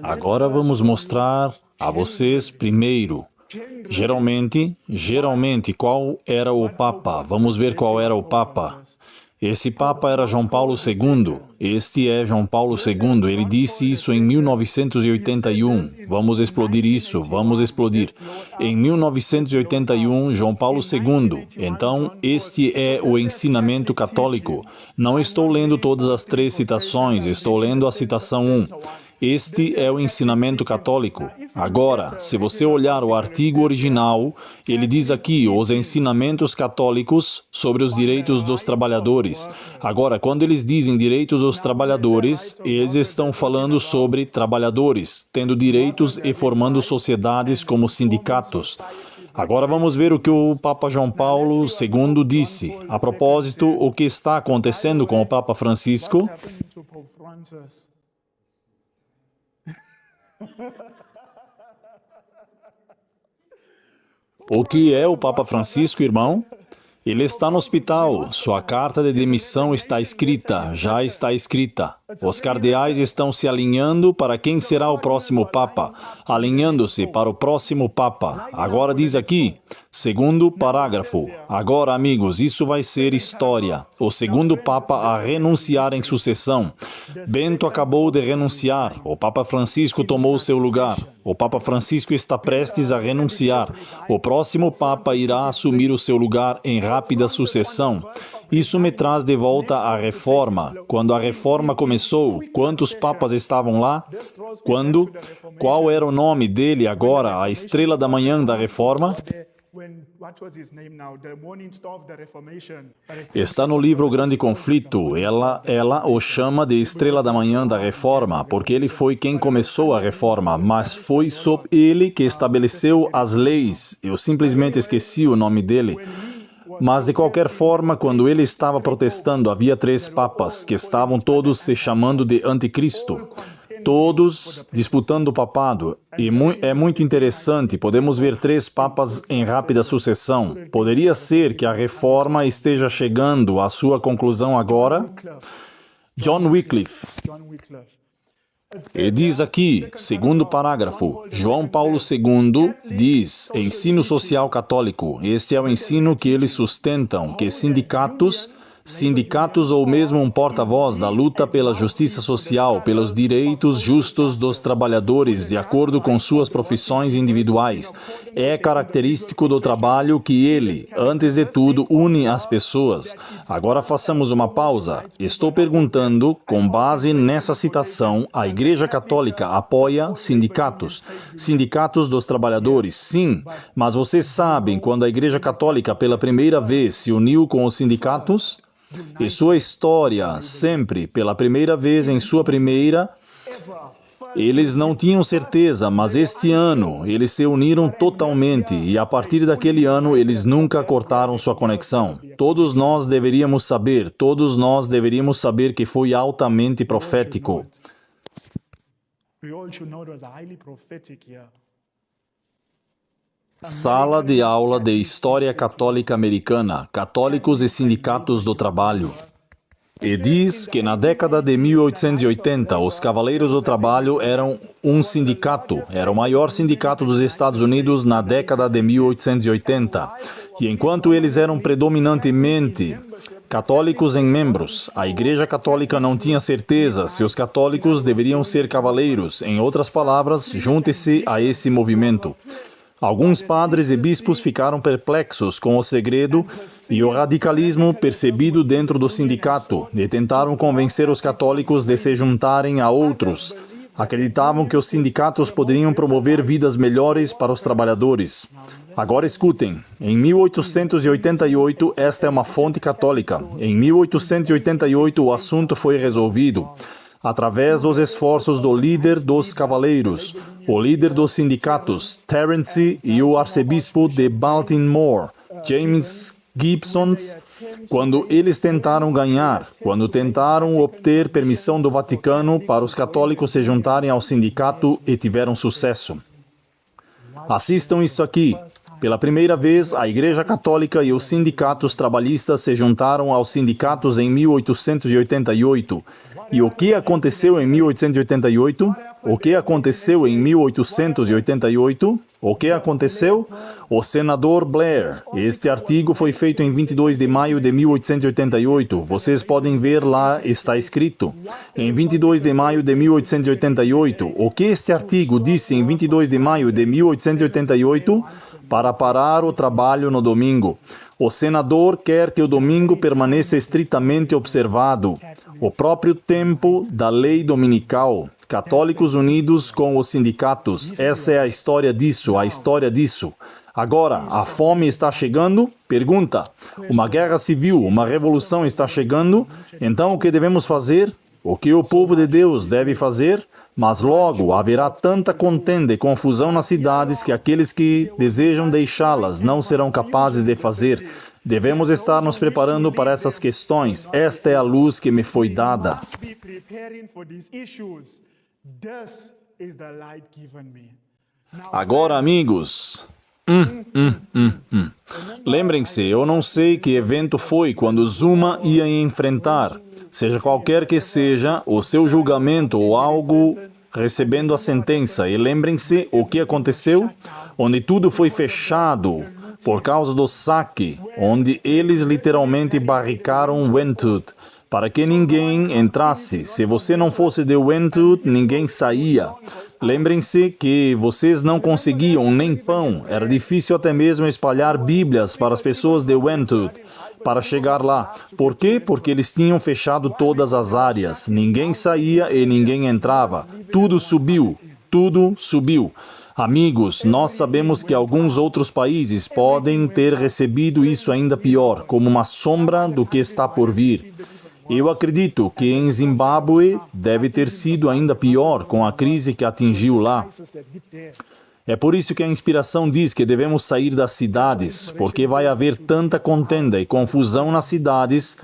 Agora vamos mostrar a vocês primeiro. Geralmente, qual era o Papa? Vamos ver qual era o Papa. Esse Papa era João Paulo II. Este é João Paulo II. Ele disse isso em 1981. Vamos explodir isso, vamos explodir. Em 1981, João Paulo II. Então, este é o ensinamento católico. Não estou lendo todas as 3 citações, estou lendo a citação 1. Este é o ensinamento católico. Agora, se você olhar o artigo original, ele diz aqui os ensinamentos católicos sobre os direitos dos trabalhadores. Agora, quando eles dizem direitos dos trabalhadores, eles estão falando sobre trabalhadores, tendo direitos e formando sociedades como sindicatos. Agora vamos ver o que o Papa João Paulo II disse. A propósito, o que está acontecendo com o Papa Francisco? O que é o Papa Francisco, irmão? Ele está no hospital. Sua carta de demissão está escrita, já está escrita. Os cardeais estão se alinhando para quem será o próximo Papa, alinhando-se para o próximo Papa. Agora diz aqui, segundo parágrafo. Agora, amigos, isso vai ser história. O segundo Papa a renunciar em sucessão. Bento acabou de renunciar. O Papa Francisco tomou seu lugar. O Papa Francisco está prestes a renunciar. O próximo Papa irá assumir o seu lugar em rápida sucessão. Isso me traz de volta à Reforma. Quando a Reforma começou, quantos papas estavam lá? Quando? Qual era o nome dele agora, a estrela da manhã da Reforma? Está no livro O Grande Conflito. Ela o chama de Estrela da Manhã da Reforma, porque ele foi quem começou a Reforma, mas foi sob ele que estabeleceu as leis. Eu simplesmente esqueci o nome dele. Mas, de qualquer forma, quando ele estava protestando, havia 3 papas que estavam todos se chamando de anticristo. Todos disputando o papado. E é muito interessante, podemos ver 3 papas em rápida sucessão. Poderia ser que a reforma esteja chegando à sua conclusão agora? John Wycliffe. E diz aqui, segundo parágrafo, João Paulo II diz, ensino social católico. Este é o ensino que eles sustentam, que sindicatos ou mesmo um porta-voz da luta pela justiça social, pelos direitos justos dos trabalhadores, de acordo com suas profissões individuais. É característico do trabalho que ele, antes de tudo, une as pessoas. Agora façamos uma pausa. Estou perguntando, com base nessa citação, a Igreja Católica apoia sindicatos. Sindicatos dos trabalhadores, sim, mas vocês sabem quando a Igreja Católica pela primeira vez se uniu com os sindicatos? E sua história, sempre, pela primeira vez em sua primeira, eles não tinham certeza, mas este ano eles se uniram totalmente e a partir daquele ano eles nunca cortaram sua conexão. Todos nós deveríamos saber que foi altamente profético. Sala de aula de História Católica Americana, Católicos e Sindicatos do Trabalho. E diz que na década de 1880, os Cavaleiros do Trabalho eram um sindicato. Era o maior sindicato dos Estados Unidos na década de 1880. E enquanto eles eram predominantemente católicos em membros, a Igreja Católica não tinha certeza se os católicos deveriam ser cavaleiros. Em outras palavras, junte-se a esse movimento. Alguns padres e bispos ficaram perplexos com o segredo e o radicalismo percebido dentro do sindicato e tentaram convencer os católicos de se juntarem a outros. Acreditavam que os sindicatos poderiam promover vidas melhores para os trabalhadores. Agora escutem, em 1888, esta é uma fonte católica. Em 1888, o assunto foi resolvido através dos esforços do líder dos cavaleiros, o líder dos sindicatos, Terence, e o arcebispo de Baltimore, James Gibson, quando tentaram obter permissão do Vaticano para os católicos se juntarem ao sindicato e tiveram sucesso. Assistam isso aqui. Pela primeira vez, a Igreja Católica e os sindicatos trabalhistas se juntaram aos sindicatos em 1888. E o que aconteceu em 1888? O que aconteceu em 1888? O que aconteceu? O senador Blair. Este artigo foi feito em 22 de maio de 1888. Vocês podem ver lá, está escrito. Em 22 de maio de 1888. O que este artigo disse em 22 de maio de 1888? Para parar o trabalho no domingo. O senador quer que o domingo permaneça estritamente observado. O próprio tempo da lei dominical. Católicos unidos com os sindicatos. Essa é a história disso, a história disso. Agora, a fome está chegando? Pergunta. Uma guerra civil, uma revolução está chegando? Então, o que devemos fazer? O que o povo de Deus deve fazer? Mas logo haverá tanta contenda e confusão nas cidades que aqueles que desejam deixá-las não serão capazes de fazer. Devemos estar nos preparando para essas questões. Esta é a luz que me foi dada. Agora, amigos, lembrem-se, eu não sei que evento foi quando Zuma ia enfrentar, seja qualquer que seja, o seu julgamento ou algo recebendo a sentença. E lembrem-se o que aconteceu, onde tudo foi fechado por causa do saque, onde eles literalmente barricaram Wentworth, para que ninguém entrasse. Se você não fosse de Wentworth, ninguém saía. Lembrem-se que vocês não conseguiam nem pão. Era difícil até mesmo espalhar Bíblias para as pessoas de Wentworth para chegar lá. Por quê? Porque eles tinham fechado todas as áreas. Ninguém saía e ninguém entrava. Tudo subiu. Tudo subiu. Amigos, nós sabemos que alguns outros países podem ter recebido isso ainda pior, como uma sombra do que está por vir. Eu acredito que em Zimbábue deve ter sido ainda pior com a crise que atingiu lá. É por isso que a inspiração diz que devemos sair das cidades, porque vai haver tanta contenda e confusão nas cidades.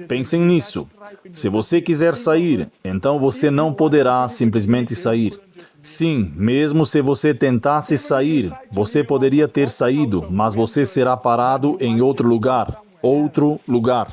Pensem nisso. Se você quiser sair, então você não poderá simplesmente sair. Sim, mesmo se você tentasse sair, você poderia ter saído, mas você será parado em outro lugar. Outro lugar.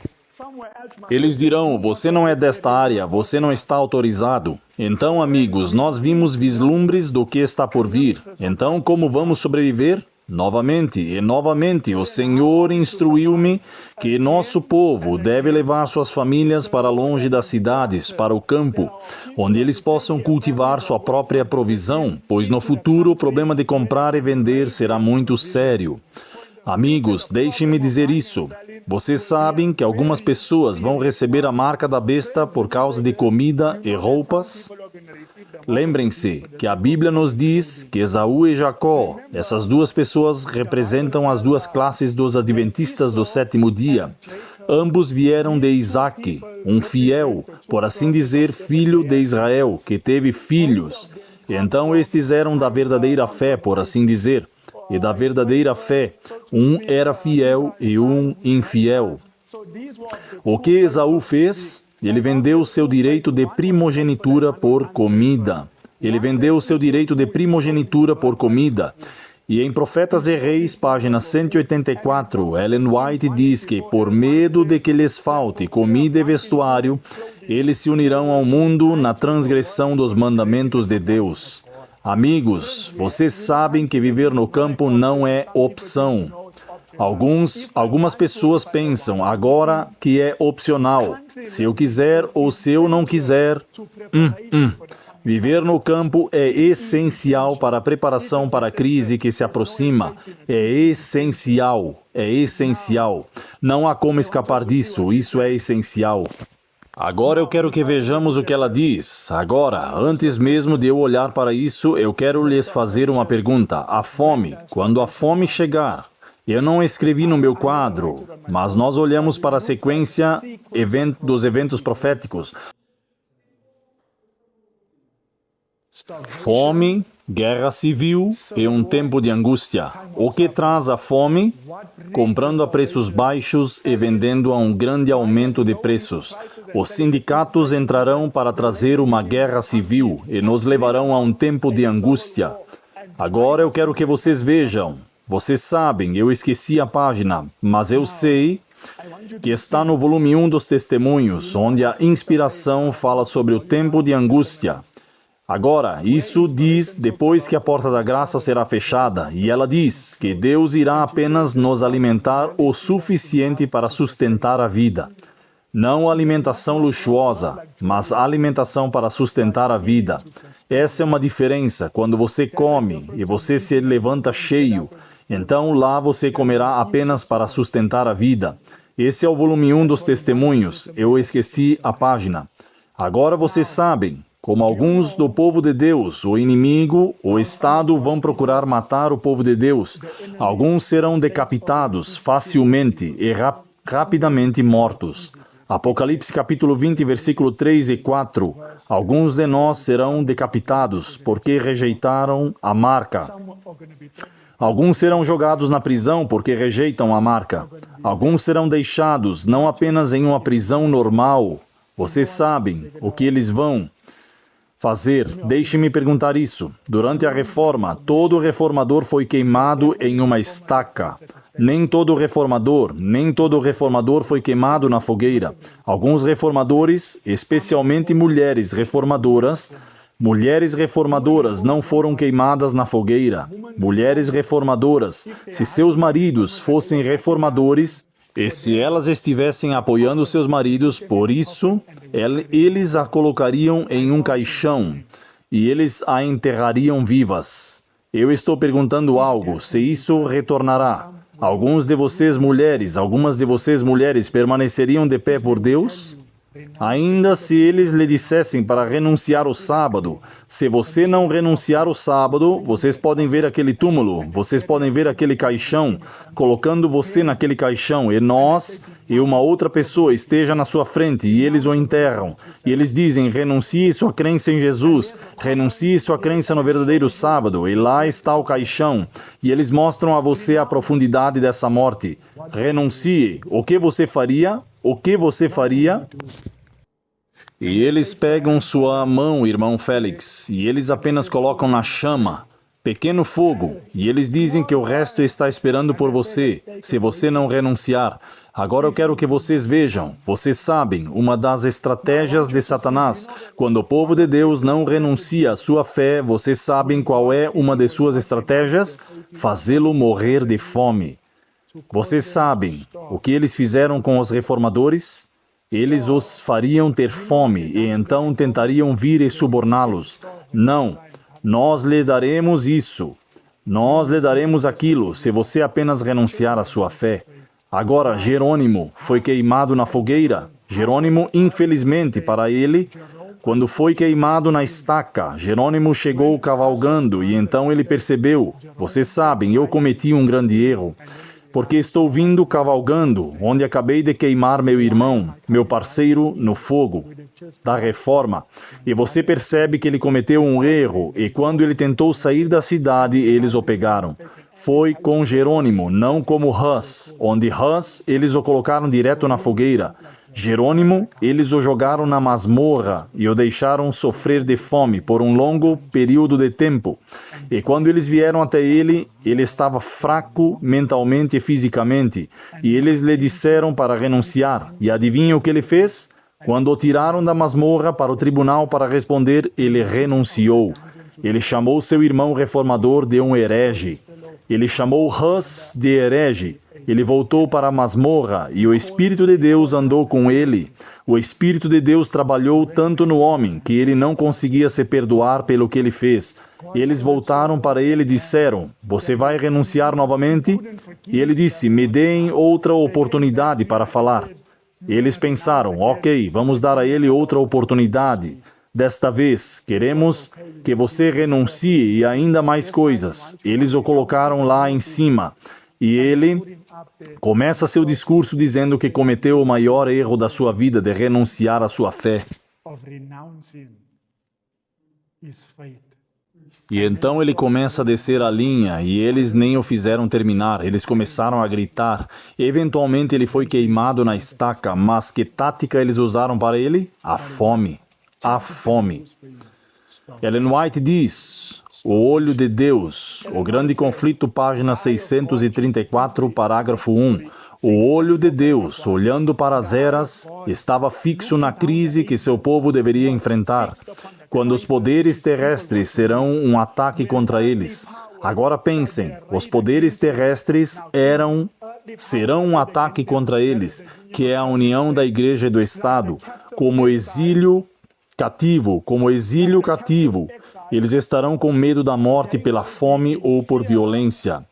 Eles dirão, você não é desta área, você não está autorizado. Então, amigos, nós vimos vislumbres do que está por vir. Então, como vamos sobreviver? Novamente e novamente, o Senhor instruiu-me que nosso povo deve levar suas famílias para longe das cidades, para o campo, onde eles possam cultivar sua própria provisão, pois no futuro o problema de comprar e vender será muito sério. Amigos, deixem-me dizer isso. Vocês sabem que algumas pessoas vão receber a marca da besta por causa de comida e roupas? Lembrem-se que a Bíblia nos diz que Esaú e Jacó, essas duas pessoas representam as duas classes dos adventistas do sétimo dia. Ambos vieram de Isaque, um fiel, por assim dizer, filho de Israel, que teve filhos. E então estes eram da verdadeira fé, por assim dizer. E da verdadeira fé, um era fiel e um infiel. O que Esaú fez? Ele vendeu seu direito de primogenitura por comida. Ele vendeu seu direito de primogenitura por comida. E em Profetas e Reis, página 184, Ellen White diz que, por medo de que lhes falte comida e vestuário, eles se unirão ao mundo na transgressão dos mandamentos de Deus. Amigos, vocês sabem que viver no campo não é opção. Algumas pessoas pensam agora que é opcional. Se eu quiser ou se eu não quiser. Viver no campo é essencial para a preparação para a crise que se aproxima. É essencial. É essencial. Não há como escapar disso. Isso é essencial. Agora eu quero que vejamos o que ela diz. Agora, antes mesmo de eu olhar para isso, eu quero lhes fazer uma pergunta. A fome, quando a fome chegar, eu não escrevi no meu quadro, mas nós olhamos para a sequência dos eventos proféticos. Fome, guerra civil e um tempo de angústia. O que traz a fome? Comprando a preços baixos e vendendo a um grande aumento de preços. Os sindicatos entrarão para trazer uma guerra civil e nos levarão a um tempo de angústia. Agora eu quero que vocês vejam. Vocês sabem, eu esqueci a página, mas eu sei que está no volume 1 dos Testemunhos, onde a inspiração fala sobre o tempo de angústia. Agora, isso diz depois que a porta da graça será fechada, e ela diz que Deus irá apenas nos alimentar o suficiente para sustentar a vida. Não alimentação luxuosa, mas alimentação para sustentar a vida. Essa é uma diferença. Quando você come e você se levanta cheio, então lá você comerá apenas para sustentar a vida. Esse é o volume 1 dos testemunhos. Eu esqueci a página. Agora vocês sabem, como alguns do povo de Deus, o inimigo, o Estado vão procurar matar o povo de Deus. Alguns serão decapitados facilmente e rapidamente mortos. Apocalipse capítulo 20, versículo 3 e 4. Alguns de nós serão decapitados porque rejeitaram a marca. Alguns serão jogados na prisão porque rejeitam a marca. Alguns serão deixados não apenas em uma prisão normal. Vocês sabem o que eles vão fazer. Deixe-me perguntar isso. Durante a reforma, todo reformador foi queimado em uma estaca. Nem todo reformador foi queimado na fogueira. Alguns reformadores, especialmente mulheres reformadoras não foram queimadas na fogueira. Mulheres reformadoras, se seus maridos fossem reformadores, e se elas estivessem apoiando seus maridos, por isso, eles a colocariam em um caixão e eles a enterrariam vivas. Eu estou perguntando algo, se isso retornará. Algumas de vocês mulheres permaneceriam de pé por Deus? Ainda se eles lhe dissessem para renunciar ao sábado, se você não renunciar ao sábado, vocês podem ver aquele túmulo, vocês podem ver aquele caixão, colocando você naquele caixão, e nós e uma outra pessoa esteja na sua frente, e eles o enterram. E eles dizem, renuncie sua crença em Jesus, renuncie sua crença no verdadeiro sábado, e lá está o caixão. E eles mostram a você a profundidade dessa morte. Renuncie. O que você faria? O que você faria? E eles pegam sua mão, irmão Félix, e eles apenas colocam na chama, pequeno fogo, e eles dizem que o resto está esperando por você, se você não renunciar. Agora eu quero que vocês vejam, vocês sabem, uma das estratégias de Satanás, quando o povo de Deus não renuncia à sua fé, vocês sabem qual é uma de suas estratégias? Fazê-lo morrer de fome. Vocês sabem o que eles fizeram com os reformadores? Eles os fariam ter fome e então tentariam vir e suborná-los. Não, nós lhe daremos isso. Nós lhe daremos aquilo, se você apenas renunciar à sua fé. Agora, Jerônimo foi queimado na fogueira. Jerônimo, infelizmente para ele, quando foi queimado na estaca, Jerônimo chegou cavalgando e então ele percebeu, vocês sabem, eu cometi um grande erro. Porque estou vindo cavalgando, onde acabei de queimar meu irmão, meu parceiro, no fogo da reforma. E você percebe que ele cometeu um erro, e quando ele tentou sair da cidade, eles o pegaram. Foi com Jerônimo, não como Hus, onde Hus, eles o colocaram direto na fogueira. Jerônimo, eles o jogaram na masmorra e o deixaram sofrer de fome por um longo período de tempo. E quando eles vieram até ele, ele estava fraco mentalmente e fisicamente. E eles lhe disseram para renunciar. E adivinha o que ele fez? Quando o tiraram da masmorra para o tribunal para responder, ele renunciou. Ele chamou seu irmão reformador de um herege. Ele chamou Hus de herege. Ele voltou para a masmorra e o Espírito de Deus andou com ele. O Espírito de Deus trabalhou tanto no homem que ele não conseguia se perdoar pelo que ele fez. Eles voltaram para ele e disseram, você vai renunciar novamente? E ele disse, me deem outra oportunidade para falar. Eles pensaram, ok, vamos dar a ele outra oportunidade. Desta vez, queremos que você renuncie e ainda mais coisas. Eles o colocaram lá em cima. E ele começa seu discurso dizendo que cometeu o maior erro da sua vida de renunciar à sua fé. E então ele começa a descer a linha e eles nem o fizeram terminar. Eles começaram a gritar. Eventualmente ele foi queimado na estaca, mas que tática eles usaram para ele? A fome. A fome. Ellen White diz... O olho de Deus, o grande conflito, página 634, parágrafo 1. O olho de Deus, olhando para as eras, estava fixo na crise que seu povo deveria enfrentar. quando os poderes terrestres serão um ataque contra eles. Agora pensem, os poderes terrestres serão um ataque contra eles, que é a união da igreja e do Estado, como exílio cativo. Eles estarão com medo da morte pela fome ou por violência.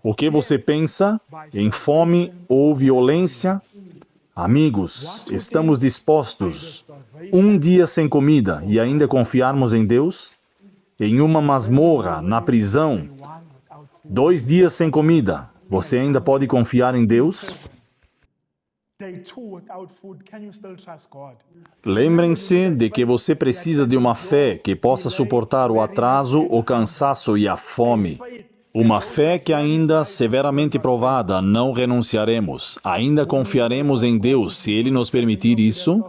O que você pensa? Em fome ou violência? Amigos, estamos dispostos um dia sem comida e ainda confiarmos em Deus? Em uma masmorra, na prisão, 2 dias sem comida, você ainda pode confiar em Deus? Lembrem-se de que você precisa de uma fé que possa suportar o atraso, o cansaço e a fome. Uma fé que ainda severamente provada, não renunciaremos. Ainda confiaremos em Deus, se Ele nos permitir isso.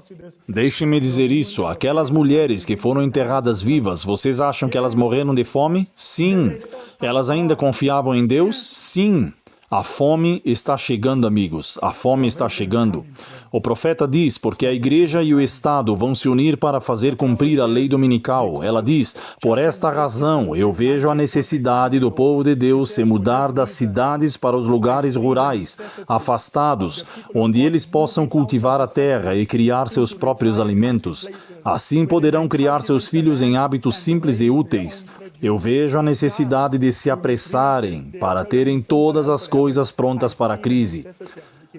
Deixem-me dizer isso, aquelas mulheres que foram enterradas vivas, vocês acham que elas morreram de fome? Sim. Elas ainda confiavam em Deus? Sim. A fome está chegando, amigos. A fome está chegando. O profeta diz, porque a igreja e o Estado vão se unir para fazer cumprir a lei dominical. Ela diz, por esta razão, eu vejo a necessidade do povo de Deus se mudar das cidades para os lugares rurais, afastados, onde eles possam cultivar a terra e criar seus próprios alimentos. Assim poderão criar seus filhos em hábitos simples e úteis. Eu vejo a necessidade de se apressarem para terem todas as coisas prontas para a crise.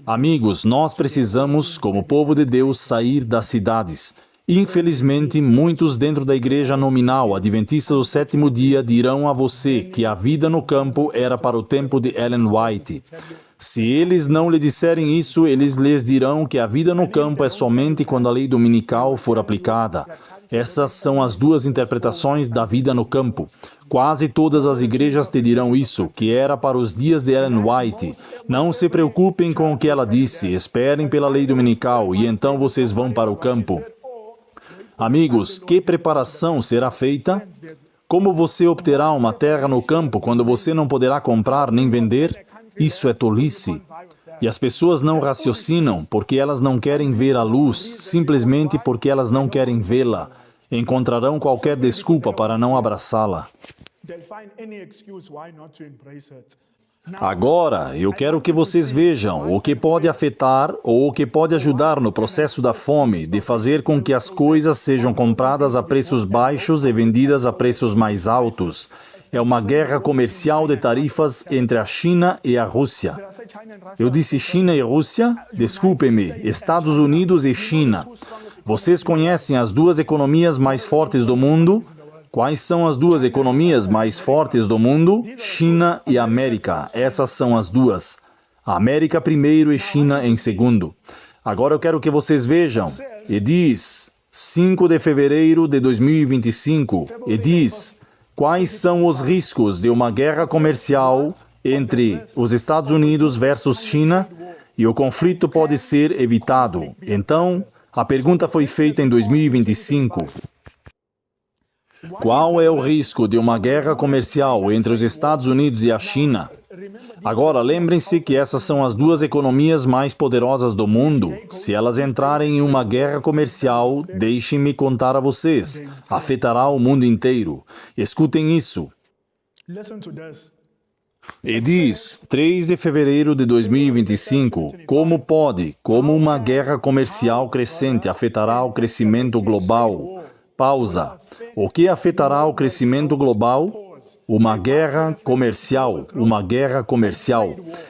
Amigos, nós precisamos, como povo de Deus, sair das cidades. Infelizmente, muitos dentro da igreja nominal adventista do sétimo dia dirão a você que a vida no campo era para o tempo de Ellen White. Se eles não lhe disserem isso, eles lhes dirão que a vida no campo é somente quando a lei dominical for aplicada. Essas são as 2 interpretações da vida no campo. Quase todas as igrejas te dirão isso, que era para os dias de Ellen White. Não se preocupem com o que ela disse, esperem pela lei dominical e então vocês vão para o campo. Amigos, que preparação será feita? Como você obterá uma terra no campo quando você não poderá comprar nem vender? Isso é tolice. E as pessoas não raciocinam porque elas não querem ver a luz, simplesmente porque elas não querem vê-la. Encontrarão qualquer desculpa para não abraçá-la. Agora, eu quero que vocês vejam o que pode afetar ou o que pode ajudar no processo da fome, de fazer com que as coisas sejam compradas a preços baixos e vendidas a preços mais altos. É uma guerra comercial de tarifas entre a China e a Rússia. Eu disse China e Rússia? Desculpem-me, Estados Unidos e China. Vocês conhecem as 2 economias mais fortes do mundo? Quais são as 2 economias mais fortes do mundo? China e América. Essas são as 2. A América primeiro e China em segundo. Agora eu quero que vocês vejam. E diz, 5 de fevereiro de 2025, e diz, quais são os riscos de uma guerra comercial entre os Estados Unidos versus China? E o conflito pode ser evitado. Então, a pergunta foi feita em 2025. Qual é o risco de uma guerra comercial entre os Estados Unidos e a China? Agora, lembrem-se que essas são as 2 economias mais poderosas do mundo. Se elas entrarem em uma guerra comercial, deixem-me contar a vocês, afetará o mundo inteiro. Escutem isso. E diz, 3 de fevereiro de 2025, como uma guerra comercial crescente afetará o crescimento global? Pausa. O que afetará o crescimento global? Uma guerra comercial.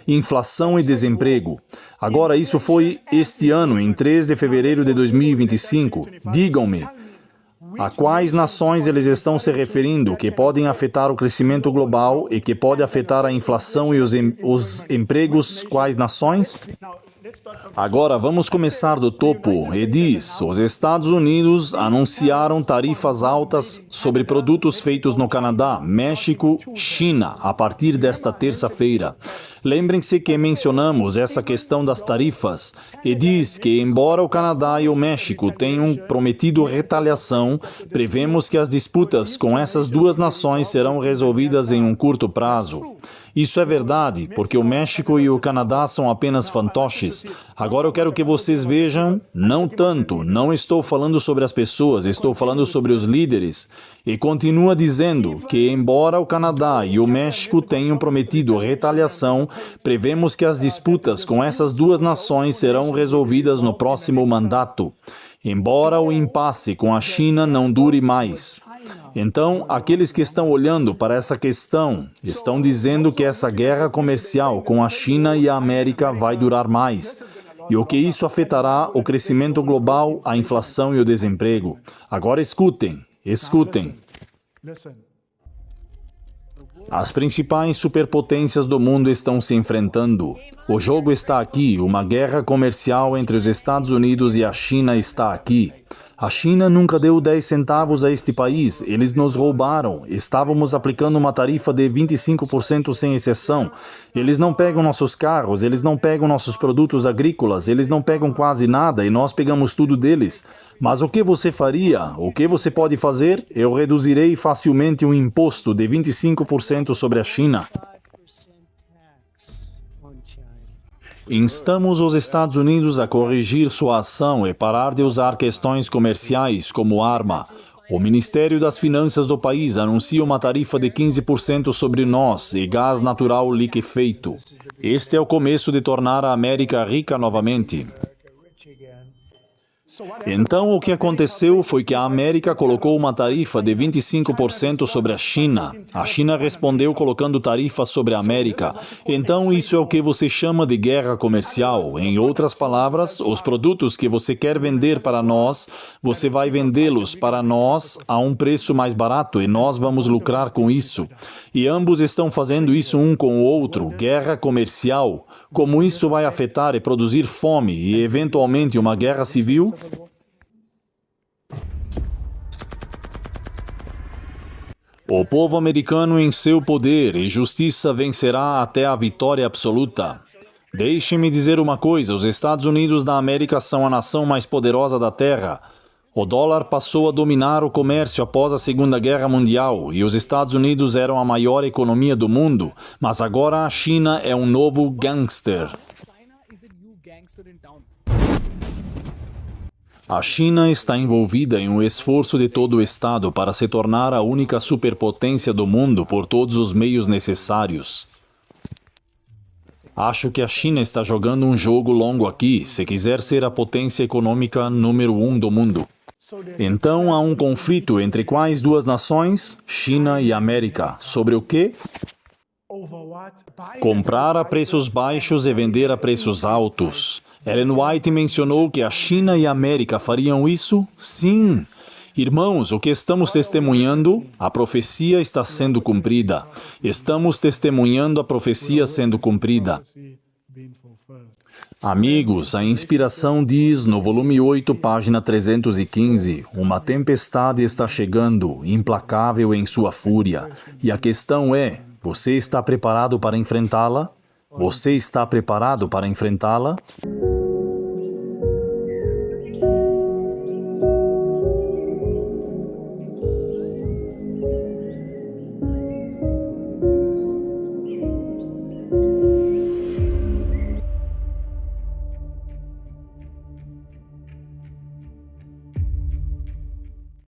Inflação e desemprego. Agora, isso foi este ano, em 3 de fevereiro de 2025. Digam-me, a quais nações eles estão se referindo que podem afetar o crescimento global e que pode afetar a inflação e os empregos? Quais nações? Agora vamos começar do topo. E diz, os Estados Unidos anunciaram tarifas altas sobre produtos feitos no Canadá, México, China, a partir desta terça-feira. Lembrem-se que mencionamos essa questão das tarifas e diz que, embora o Canadá e o México tenham prometido retaliação, prevemos que as disputas com essas 2 nações serão resolvidas em um curto prazo. Isso é verdade, porque o México e o Canadá são apenas fantoches. Agora eu quero que vocês vejam, não tanto, não estou falando sobre as pessoas, estou falando sobre os líderes. E continua dizendo que, embora o Canadá e o México tenham prometido retaliação, prevemos que as disputas com essas duas nações serão resolvidas no próximo mandato, embora o impasse com a China não dure mais. Então, aqueles que estão olhando para essa questão estão dizendo que essa guerra comercial com a China e a América vai durar mais. E o que isso afetará o crescimento global, a inflação e o desemprego. Agora escutem. As principais superpotências do mundo estão se enfrentando. O jogo está aqui, uma guerra comercial entre os Estados Unidos e a China está aqui. A China nunca deu 10 centavos a este país, eles nos roubaram. Estávamos aplicando uma tarifa de 25% sem exceção. Eles não pegam nossos carros, eles não pegam nossos produtos agrícolas, eles não pegam quase nada e nós pegamos tudo deles. Mas o que você faria? O que você pode fazer? Eu reduzirei facilmente um imposto de 25% sobre a China. Instamos os Estados Unidos a corrigir sua ação e parar de usar questões comerciais como arma. O Ministério das Finanças do país anuncia uma tarifa de 15% sobre nós e gás natural liquefeito. Este é o começo de tornar a América rica novamente. Então, o que aconteceu foi que a América colocou uma tarifa de 25% sobre a China. A China respondeu colocando tarifa sobre a América. Então, isso é o que você chama de guerra comercial. Em outras palavras, os produtos que você quer vender para nós, você vai vendê-los para nós a um preço mais barato e nós vamos lucrar com isso. E ambos estão fazendo isso um com o outro, guerra comercial. Como isso vai afetar e produzir fome e, eventualmente, uma guerra civil? O povo americano em seu poder e justiça vencerá até a vitória absoluta. Deixe-me dizer uma coisa, os Estados Unidos da América são a nação mais poderosa da Terra. O dólar passou a dominar o comércio após a Segunda Guerra Mundial e os Estados Unidos eram a maior economia do mundo, mas agora a China é um novo gangster. A China está envolvida em um esforço de todo o Estado para se tornar a única superpotência do mundo por todos os meios necessários. Acho que a China está jogando um jogo longo aqui, se quiser ser a potência econômica número 1 do mundo. Então há um conflito entre quais duas nações? China e América. Sobre o quê? Comprar a preços baixos e vender a preços altos. Ellen White mencionou que a China e a América fariam isso? Sim. Irmãos, o que estamos testemunhando? A profecia está sendo cumprida. Estamos testemunhando a profecia sendo cumprida. Amigos, a inspiração diz no volume 8, página 315, uma tempestade está chegando, implacável em sua fúria. E a questão é, você está preparado para enfrentá-la? Você está preparado para enfrentá-la?